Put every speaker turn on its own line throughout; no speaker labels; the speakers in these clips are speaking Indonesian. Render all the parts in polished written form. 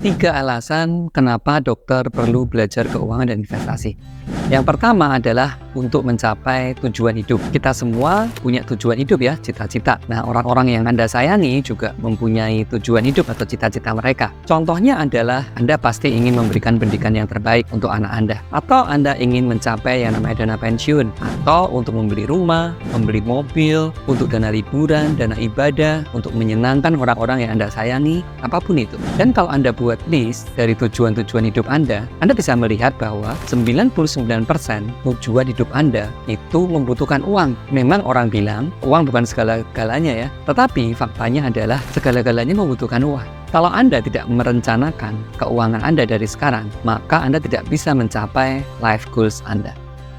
Tiga alasan kenapa dokter perlu belajar keuangan dan investasi. Yang pertama adalah untuk mencapai tujuan hidup. Kita semua punya tujuan hidup ya, cita-cita. Nah, orang-orang yang Anda sayangi juga mempunyai tujuan hidup atau cita-cita mereka. Contohnya adalah Anda pasti ingin memberikan pendidikan yang terbaik untuk anak Anda. Atau Anda ingin mencapai yang namanya dana pensiun. Atau untuk membeli rumah, membeli mobil, untuk dana liburan, dana ibadah, untuk menyenangkan orang-orang yang Anda sayangi, apapun itu. Dan kalau Anda buat list dari tujuan-tujuan hidup Anda bisa melihat bahwa 99% tujuan hidup Anda itu membutuhkan uang. Memang orang bilang uang bukan segala-galanya ya, tetapi faktanya adalah segala-galanya membutuhkan uang. Kalau Anda tidak merencanakan keuangan Anda dari sekarang, maka Anda tidak bisa mencapai life goals Anda.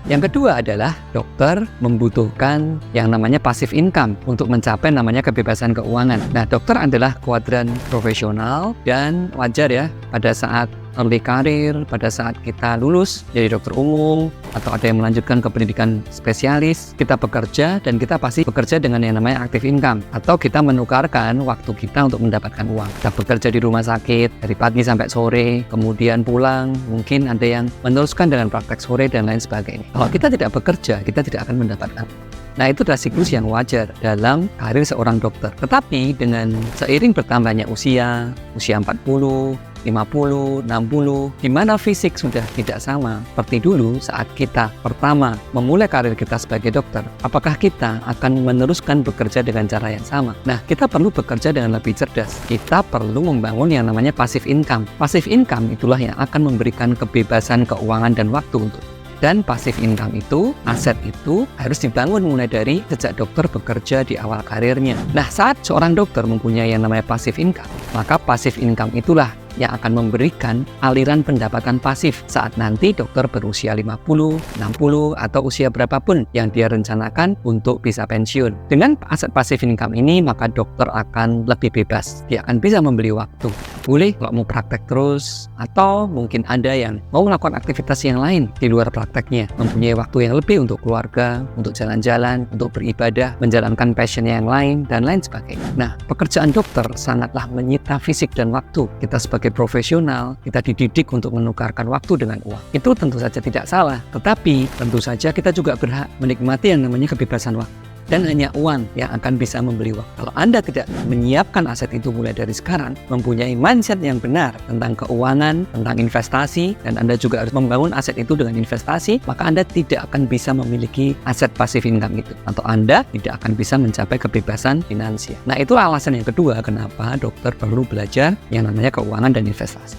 Yang kedua adalah dokter membutuhkan yang namanya passive income untuk mencapai namanya kebebasan keuangan. Nah, dokter adalah kuadran profesional dan wajar ya pada saat early career, pada saat kita lulus jadi dokter umum atau ada yang melanjutkan ke pendidikan spesialis, kita bekerja dan kita pasti bekerja dengan yang namanya active income atau kita menukarkan waktu kita untuk mendapatkan uang. Kita bekerja di rumah sakit dari pagi sampai sore, kemudian pulang, mungkin ada yang meneruskan dengan praktek sore dan lain sebagainya. Kalau kita tidak bekerja, kita tidak akan mendapatkan. Nah, itu adalah siklus yang wajar dalam karir seorang dokter. Tetapi dengan seiring bertambahnya usia 40, 50, 60, di mana fisik sudah tidak sama seperti dulu saat kita pertama memulai karir kita sebagai dokter. Apakah kita akan meneruskan bekerja dengan cara yang sama? Nah, kita perlu bekerja dengan lebih cerdas. Kita perlu membangun yang namanya passive income. Passive income itulah yang akan memberikan kebebasan keuangan dan waktu untuk. Dan passive income itu, aset itu harus dibangun mulai dari sejak dokter bekerja di awal karirnya. Nah, saat seorang dokter mempunyai yang namanya passive income, maka passive income itulah yang akan memberikan aliran pendapatan pasif saat nanti dokter berusia 50, 60, atau usia berapapun yang dia rencanakan untuk bisa pensiun. Dengan aset passive income ini, maka dokter akan lebih bebas. Dia akan bisa membeli waktu. Boleh kalau mau praktek terus, atau mungkin Anda yang mau melakukan aktivitas yang lain di luar prakteknya, mempunyai waktu yang lebih untuk keluarga, untuk jalan-jalan, untuk beribadah, menjalankan passion yang lain, dan lain sebagainya. Nah, pekerjaan dokter sangatlah menyita fisik dan waktu. Kita sebagai profesional, kita dididik untuk menukarkan waktu dengan uang. Itu tentu saja tidak salah, tetapi tentu saja kita juga berhak menikmati yang namanya kebebasan waktu. Dan hanya uang yang akan bisa membeli waktu. Kalau Anda tidak menyiapkan aset itu mulai dari sekarang, mempunyai mindset yang benar tentang keuangan, tentang investasi, dan Anda juga harus membangun aset itu dengan investasi, maka Anda tidak akan bisa memiliki aset passive income itu. Atau Anda tidak akan bisa mencapai kebebasan finansial. Nah, itu alasan yang kedua kenapa dokter perlu belajar yang namanya keuangan dan investasi.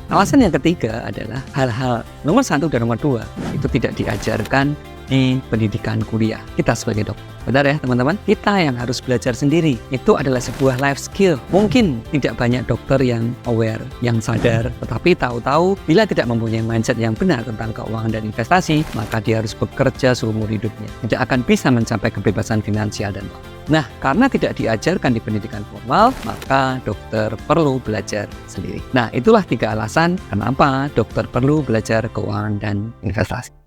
Alasan yang ketiga adalah hal-hal nomor 1 dan nomor 2 itu tidak diajarkan di pendidikan kuliah kita sebagai dokter. Benar ya teman-teman? Kita yang harus belajar sendiri. Itu adalah sebuah life skill. Mungkin tidak banyak dokter yang aware, yang sadar, tetapi tahu-tahu bila tidak mempunyai mindset yang benar tentang keuangan dan investasi, maka dia harus bekerja seumur hidupnya. Tidak akan bisa mencapai kebebasan finansial dan waktu. Nah, karena tidak diajarkan di pendidikan formal, maka dokter perlu belajar sendiri. Nah, itulah 3 alasan kenapa dokter perlu belajar keuangan dan investasi.